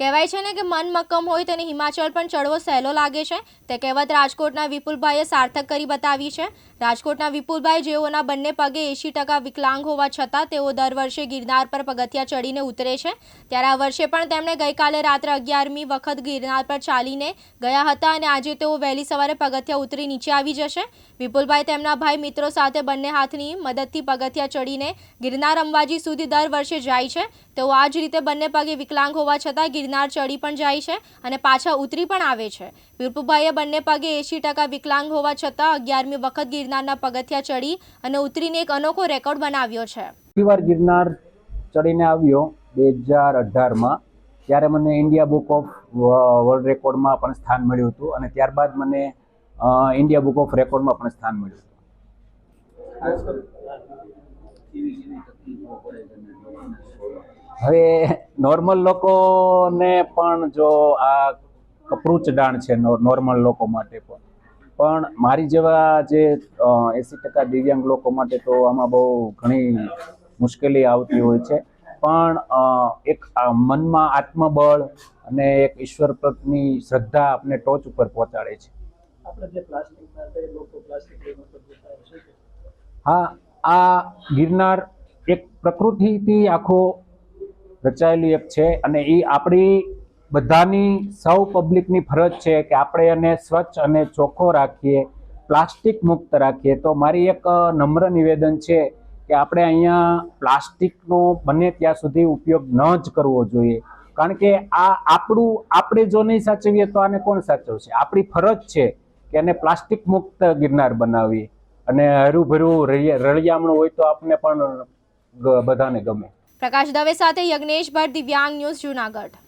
કહેવાય છે ને કે મન મક્કમ હોય તેને હિમાચલ પણ ચડવો સહેલો લાગે છે. તે કહેવત રાજકોટના વિપુલભાઈએ સાર્થક કરી બતાવી છે. રાજકોટના વિપુલભાઈ, જેઓના બંને પગે 80% વિકલાંગ હોવા છતાં તેઓ દર વર્ષે ગિરનાર પર પગથિયા ચડીને ઉતરે છે. ત્યારે આ વર્ષે પણ તેમણે ગઈકાલે રાત્રે 11મી વખત ગિરનાર પર ચાલીને ગયા હતા અને આજે તેઓ વહેલી સવારે પગથિયા ઉતરી નીચે આવી જશે. વિપુલભાઈ તેમના ભાઈ મિત્રો સાથે બંને હાથની મદદથી પગથિયા ચડીને ગિરનાર અંબાજી સુધી દર વર્ષે જાય છે. તેઓ આ જ રીતે બંને પગે વિકલાંગ હોવા છતાં ગિરનાર ચડી પણ જાય છે અને પાછા ઉતરી પણ આવે છે. વિપુલભાઈએ બંને પગે 80% વિકલાંગ હોવા છતાં 11મી વખત ગિરનારના પગથિયા ચડી અને ઉતરીને એક અનોખો રેકોર્ડ બનાવ્યો છે. વાર ગિરનાર ચડીને આવ્યો 2018માં, ત્યારે મને ઇન્ડિયા બુક ઓફ વર્લ્ડ રેકોર્ડમાં પણ સ્થાન મળ્યું હતું અને ત્યારબાદ મને ઇન્ડિયા બુક ઓફ રેકોર્ડમાં પણ સ્થાન મળ્યું હતું. હવે નોર્મલ લોકોને પણ જો આ કપરું ચઢાણ છે નોર્મલ લોકો માટે પણ મારી જેવા જે 80% દિવ્યાંગ લોકો માટે તો આમાં બહુ ઘણી મુશ્કેલી આવતી હોય છે. પણ એક મનમાં આત્મબળ અને એક ઈશ્વર પ્રત્યેની શ્રદ્ધા આપણે ટોચ ઉપર પહોંચાડે છે. હા, આ ગિરનાર એક પ્રકૃતિથી આખો રચાયેલી એક છે અને એ આપણી બધાની સૌ પબ્લિકની ફરજ છે કે આપણે એને સ્વચ્છ અને ચોખ્ખો રાખીએ, પ્લાસ્ટિક મુક્ત રાખીએ. તો મારી એક નમ્ર નિવેદન છે કે આપણે અહીંયા પ્લાસ્ટિકનો બને ત્યાં સુધી ઉપયોગ ન જ કરવો જોઈએ. કારણ કે આ આપણે જો નહીં સાચવીએ તો આને કોણ સાચવશે? આપણી ફરજ છે કે એને પ્લાસ્ટિક મુક્ત ગિરનાર બનાવીએ અને હરુભરું રળિયામણું હોય તો આપણે પણ બધાને ગમે. પ્રકાશ દવે સાથે યજ્ઞેશ ભટ્ટ, દિવ્યાંગ ન્યૂઝ, જૂનાગઢ.